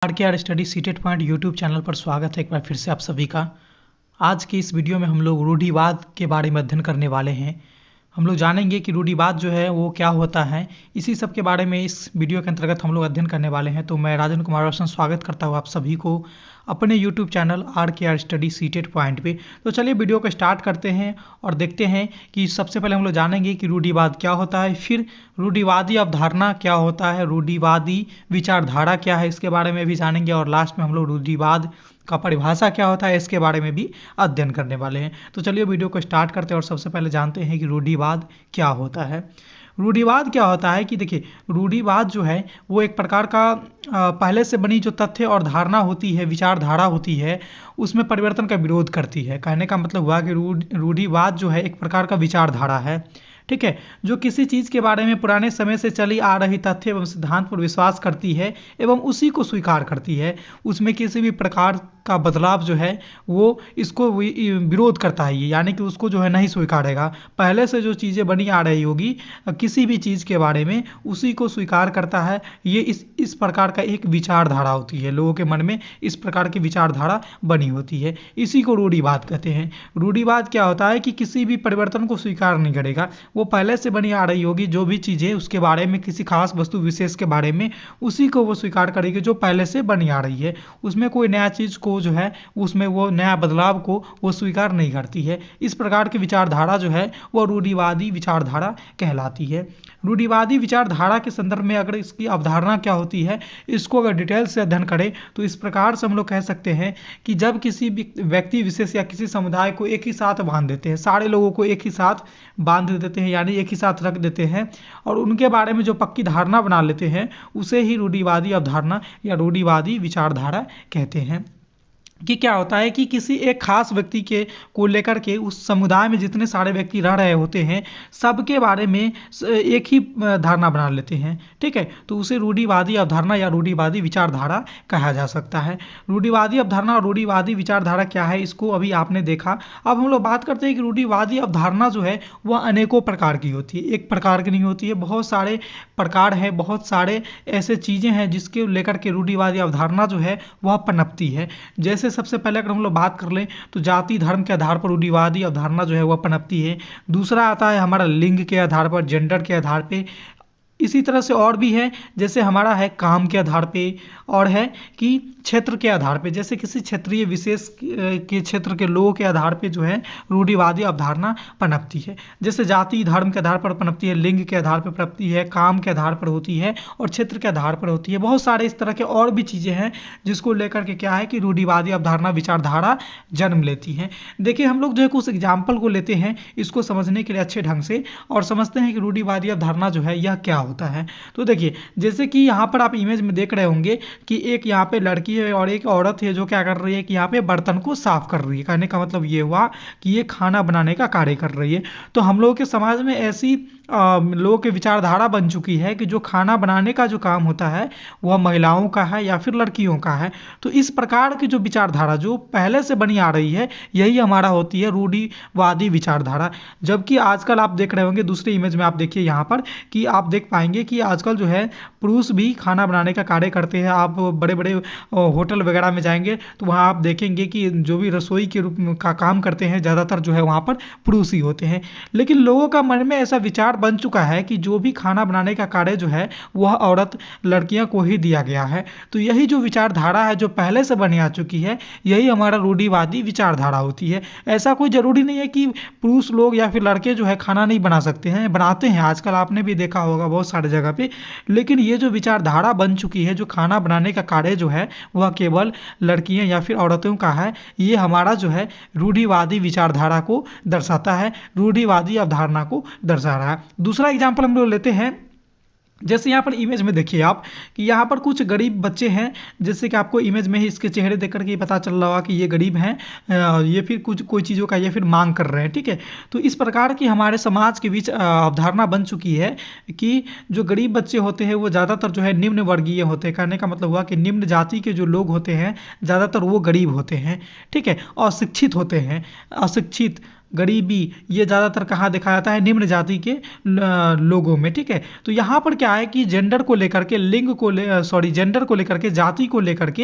Are study CTET point YouTube channel पर स्वागत है एक बार फिर से आप सभी का। आज की इस वीडियो में हम लोग रूढ़िवाद के बारे में अध्ययन करने वाले हैं। हम लोग जानेंगे कि रूढ़िवाद जो है वो क्या होता है, इसी सब के बारे में इस वीडियो के अंतर्गत हम लोग अध्ययन करने वाले हैं। तो मैं राजन कुमार रोशन स्वागत करता हूँ आप सभी को अपने YouTube channel are study CTET point पे। तो चलिए वीडियो को स्टार्ट करते हैं और देखते हैं कि सबसे पहले हम लोग जानेंगे कि रूढ़िवाद क्या होता है, फिर रूढ़िवादी अवधारणा क्या होता है, रूढ़िवादी विचारधारा क्या है इसके बारे में भी जानेंगे, और लास्ट में हम लोग रूढ़िवाद का परिभाषा क्या होता है इसके बारे में भी अध्ययन करने वाले हैं। तो चलिए वीडियो को स्टार्ट करते हैं और सबसे पहले जानते हैं कि रूढ़िवाद क्या होता है। रूढ़िवाद क्या होता है कि देखिए, रूढ़िवाद जो है वो एक प्रकार का पहले से बनी जो तथ्य और धारणा होती है, विचारधारा होती है, उसमें परिवर्तन का विरोध करती है। कहने का मतलब हुआ कि रूढ़िवाद जो है एक प्रकार का विचारधारा है, ठीक है, जो किसी चीज़ के बारे में पुराने समय से चली आ रही तथ्य एवं सिद्धांत पर विश्वास करती है एवं उसी को स्वीकार करती है। उसमें किसी भी प्रकार का बदलाव जो है वो इसको विरोध करता है, यानी कि उसको जो है नहीं स्वीकारेगा। पहले से जो चीज़ें बनी आ रही होगी किसी भी चीज़ के बारे में उसी को स्वीकार करता है। ये इस प्रकार का एक विचारधारा होती है, लोगों के मन में इस प्रकार की विचारधारा बनी होती है, इसी को रूढ़िवाद कहते हैं। रूढ़िवाद क्या होता है कि किसी भी परिवर्तन को स्वीकार नहीं करेगा, वो पहले से बनी आ रही होगी जो भी चीज़ें उसके बारे में, किसी खास वस्तु विशेष के बारे में, उसी को वो स्वीकार करेगी जो पहले से बनी आ रही है। उसमें कोई नया चीज़ को जो है उसमें वो नया बदलाव को वो स्वीकार नहीं करती है। इस प्रकार की विचारधारा जो है वो रूढ़िवादी विचारधारा कहलाती है। रूढ़िवादी विचारधारा के संदर्भ में अगर इसकी अवधारणा क्या होती है, इसको अगर डिटेल से अध्ययन करें तो इस प्रकार से हम लोग कह सकते हैं कि जब किसी व्यक्ति विशेष या किसी समुदाय को एक ही साथ बांध देते हैं, सारे लोगों को एक ही साथ बांध देते हैं, यानी एक ही साथ रख देते हैं और उनके बारे में जो पक्की धारणा बना लेते हैं, उसे ही रूढ़िवादी अवधारणा या रूढ़िवादी विचारधारा कहते हैं। कि क्या होता है कि किसी एक खास व्यक्ति को लेकर के उस समुदाय में जितने सारे व्यक्ति रह रहे होते हैं सबके बारे में एक ही धारणा बना लेते हैं, ठीक है, तो उसे रूढ़िवादी अवधारणा या रूढ़िवादी विचारधारा कहा जा सकता है। रूढ़िवादी अवधारणा और रूढ़िवादी विचारधारा क्या है इसको अभी आपने देखा। अब हम लोग बात करते हैं कि रूढ़िवादी अवधारणा जो है वह अनेकों प्रकार की होती है, एक प्रकार की नहीं होती है, बहुत सारे प्रकार हैं, बहुत सारे ऐसे चीज़ें हैं जिसके लेकर के रूढ़िवादी अवधारणा जो है वह पनपती है। जैसे सबसे पहले अगर हम लोग बात कर लें तो जाति धर्म के आधार पर रूढ़िवादी अवधारणा जो है वह पनपती है। दूसरा आता है हमारा लिंग के आधार पर, जेंडर के आधार पे। इसी तरह से और भी है, जैसे हमारा है काम के आधार पे, और है कि क्षेत्र के आधार पे, जैसे किसी क्षेत्रीय विशेष के क्षेत्र के लोगों के आधार पे जो है रूढ़िवादी अवधारणा पनपती है। जैसे जाति धर्म के आधार पर पनपती है, लिंग के आधार पर पनपती है, काम के आधार पर होती है और क्षेत्र के आधार पर होती है। बहुत सारे इस तरह के और भी चीज़ें हैं जिसको लेकर के क्या है कि रूढ़िवादी अवधारणा विचारधारा जन्म लेती हैं। देखिए, हम लोग जो है कुछ एग्जाम्पल को लेते हैं इसको समझने के लिए अच्छे ढंग से और समझते हैं कि रूढ़िवादी अवधारणा जो है यह क्या होता है। तो देखिए, जैसे कि यहाँ पर आप इमेज में देख रहे होंगे कि एक यहाँ पे लड़की है और एक औरत है जो क्या कर रही है कि यहाँ पे बर्तन को साफ कर रही है। कहने का मतलब ये हुआ कि ये खाना बनाने का कार्य कर रही है। तो हम लोगों के समाज में ऐसी लोगों की विचारधारा बन चुकी है कि जो खाना बनाने का जो काम होता है वह महिलाओं का है या फिर लड़कियों का है। तो इस प्रकार की जो विचारधारा जो पहले से बनी आ रही है यही हमारा होती है रूढ़िवादी विचारधारा। जबकि आजकल आप देख रहे होंगे, दूसरे इमेज में आप देखिए यहाँ पर कि आप देख पाएंगे कि आजकल जो है पुरुष भी खाना बनाने का कार्य करते हैं। आप बड़े बड़े होटल वगैरह में जाएंगे तो वहाँ आप देखेंगे कि जो भी रसोई के रूप का काम करते हैं ज़्यादातर जो है वहाँ पर पुरुष ही होते हैं। लेकिन लोगों का मन में ऐसा विचार बन चुका है कि जो भी खाना बनाने का कार्य जो है वह औरत लड़कियां को ही दिया गया है। तो यही जो विचारधारा है जो पहले से बनी आ चुकी है यही हमारा रूढ़िवादी विचारधारा होती है। ऐसा कोई ज़रूरी नहीं है कि पुरुष लोग या फिर लड़के जो है खाना नहीं बना सकते हैं, बनाते हैं, आजकल आपने भी देखा होगा बहुत सारे जगह पे। लेकिन ये जो विचारधारा बन चुकी है, जो खाना बनाने का कार्य जो है वह केवल लड़कियां या फिर औरतों का है, ये हमारा जो है रूढ़िवादी विचारधारा को दर्शाता है, रूढ़िवादी अवधारणा को दर्शा रहा है। दूसरा एग्जाम्पल हम लोग लेते हैं, जैसे यहाँ पर इमेज में देखिए आप कि यहाँ पर कुछ गरीब बच्चे हैं, जैसे कि आपको इमेज में ही इसके चेहरे देख करके पता चल रहा होगा कि ये गरीब हैं, ये फिर कुछ कोई चीज़ों का ये फिर मांग कर रहे हैं, ठीक है। तो इस प्रकार की हमारे समाज के बीच अवधारणा बन चुकी है कि जो गरीब बच्चे होते हैं वो ज़्यादातर जो है निम्न वर्गीय होते हैं। कहने का मतलब हुआ कि निम्न जाति के जो लोग होते हैं ज़्यादातर वो गरीब होते हैं, ठीक है, अशिक्षित होते हैं, अशिक्षित गरीबी, ये ज़्यादातर कहाँ देखा जाता है, निम्न जाति के लोगों में। ठीक है, तो यहाँ पर क्या है कि जेंडर को लेकर के, लिंग को जेंडर को लेकर के, जाति को लेकर के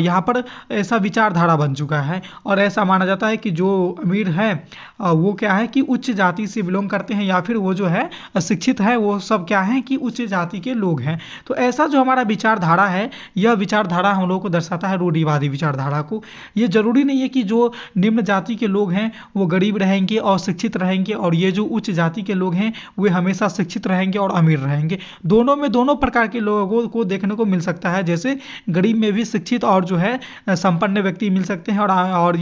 यहाँ पर ऐसा विचारधारा बन चुका है और ऐसा माना जाता है कि जो अमीर है वो क्या है कि उच्च जाति से बिलोंग करते हैं, या फिर वो जो है शिक्षित है, वो सब क्या है कि उच्च जाति के लोग हैं। तो ऐसा जो हमारा विचारधारा है, यह विचारधारा हम लोगों को दर्शाता है रूढ़िवादी विचारधारा को। ये जरूरी नहीं है कि जो निम्न जाति के लोग हैं वो गरीब रहेंगे और शिक्षित रहेंगे, और ये जो उच्च जाति के लोग हैं वे हमेशा शिक्षित रहेंगे और अमीर रहेंगे। दोनों में दोनों प्रकार के लोगों को देखने को मिल सकता है। जैसे गरीब में भी शिक्षित और जो है संपन्न व्यक्ति मिल सकते हैं, और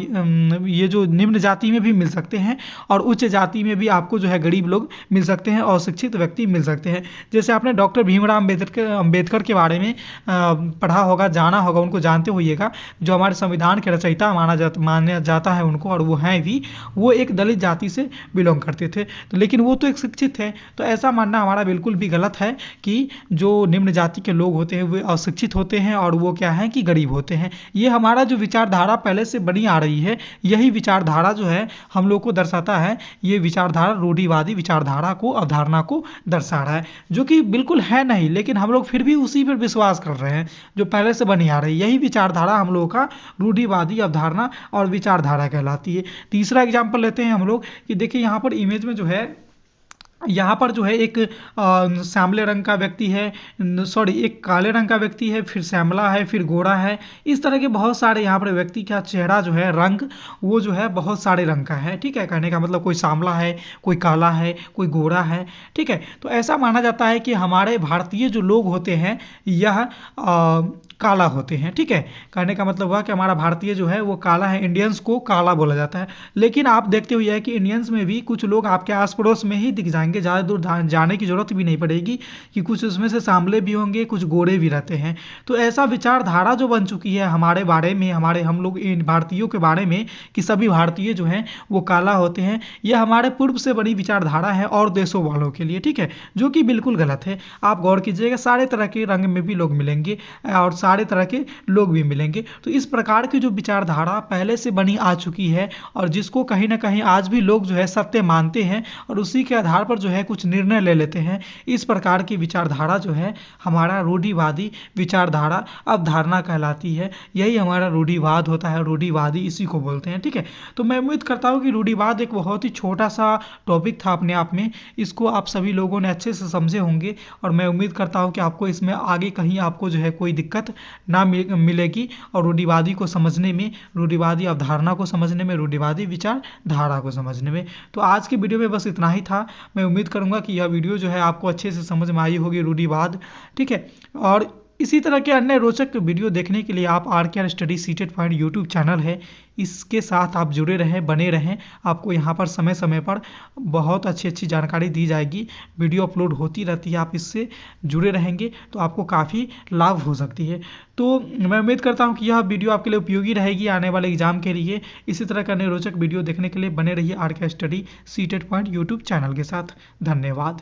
ये जो निम्न जाति में भी मिल सकते हैं, और उच्च जाति में भी आपको जो है गरीब लोग मिल सकते हैं और शिक्षित व्यक्ति मिल सकते हैं। जैसे आपने डॉक्टर भीमराव अंबेडकर के बारे में पढ़ा होगा, जाना होगा, उनको जानते होइएगा, जो हमारे संविधान के रचयिता माना जाता है उनको, और वो हैं भी, वो एक दलित जाति से बिलोंग करते थे। तो लेकिन वो तो एक शिक्षित है। तो ऐसा मानना हमारा बिल्कुल भी गलत है कि जो निम्न जाति के लोग होते हैं वे अशिक्षित होते हैं और वो क्या है कि गरीब होते हैं। ये हमारा जो विचारधारा पहले से बनी आ रही है, यही विचारधारा जो है हम लोग को दर्शाता है। ये विचारधारा रूढ़िवादी विचारधारा को, अवधारणा को दर्शा रहा है, जो कि बिल्कुल है नहीं, लेकिन हम लोग फिर भी उसी पर विश्वास कर रहे हैं जो पहले से बनी आ रही है। यही विचारधारा हम लोगों का रूढ़िवादी अवधारणा और विचारधारा कहलाती है। तीसरा एग्जाम्पल लेते हैं हम लोग कि देखिए यहाँ पर इमेज में जो है, यहाँ पर जो है एक श्यामले रंग का व्यक्ति है, एक काले रंग का व्यक्ति है, फिर श्यामला है, फिर गोरा है। इस तरह के बहुत सारे यहाँ पर व्यक्ति का चेहरा जो है, रंग वो जो है बहुत सारे रंग का है। ठीक है, कहने का मतलब कोई श्यामला है, कोई काला है, कोई गोरा है। ठीक है, तो ऐसा माना जाता है कि हमारे भारतीय जो लोग होते हैं यह काला होते हैं। ठीक है, कहने का मतलब हुआ कि हमारा भारतीय जो है वो काला है, इंडियंस को काला बोला जाता है। लेकिन आप देखते हुए है कि इंडियंस में भी कुछ लोग आपके आस पड़ोस में ही दिख जाएंगे, ज़्यादा दूर जाने की जरूरत भी नहीं पड़ेगी कि कुछ उसमें से सांवले भी होंगे, कुछ गोरे भी रहते हैं। तो ऐसा विचारधारा जो बन चुकी है हमारे बारे में, हम लोग इन भारतीयों के बारे में, कि सभी भारतीय जो हैं वो काला होते हैं, यह हमारे पूर्व से बनी विचारधारा है और देशों वालों के लिए। ठीक है, जो कि बिल्कुल गलत है। आप गौर कीजिएगा, सारे तरह के रंग में भी लोग मिलेंगे और सारे तरह के लोग भी मिलेंगे। तो इस प्रकार की जो विचारधारा पहले से बनी आ चुकी है और जिसको कहीं ना कहीं आज भी लोग जो है सत्य मानते हैं और उसी के आधार पर जो है कुछ निर्णय ले लेते हैं, इस प्रकार की विचारधारा जो है हमारा रूढ़िवादी विचारधारा अवधारणा कहलाती है। यही हमारा रूढ़िवाद होता है, रूढ़िवादी इसी को बोलते हैं। ठीक है, तो मैं उम्मीद करता हूँ कि रूढ़िवाद एक बहुत ही छोटा सा टॉपिक था अपने आप में, इसको आप सभी लोगों ने अच्छे से समझे होंगे और मैं उम्मीद करता हूँ कि आपको इसमें आगे कहीं आपको जो है कोई दिक्कत ना मिलेगी और रूढ़िवादी को समझने में, रूढ़िवादी अवधारणा को समझने में, रूढ़िवादी विचारधारा को समझने में। तो आज के वीडियो में बस इतना ही था। मैं उम्मीद करूंगा कि यह वीडियो जो है आपको अच्छे से समझ में आई होगी, रूढ़िवाद। ठीक है, और इसी तरह के अन्य रोचक वीडियो देखने के लिए आप RKR study seated point YouTube channel है, इसके साथ आप जुड़े रहें, बने रहें। आपको यहाँ पर समय समय पर बहुत अच्छी जानकारी दी जाएगी, वीडियो अपलोड होती रहती है। आप इससे जुड़े रहेंगे तो आपको काफ़ी लाभ हो सकती है। तो मैं उम्मीद करता हूँ कि यह वीडियो आपके लिए उपयोगी रहेगी आने वाले एग्जाम के लिए। इसी तरह के अन्य रोचक वीडियो देखने के लिए बने रहिए RKR study seated point YouTube channel के साथ। धन्यवाद।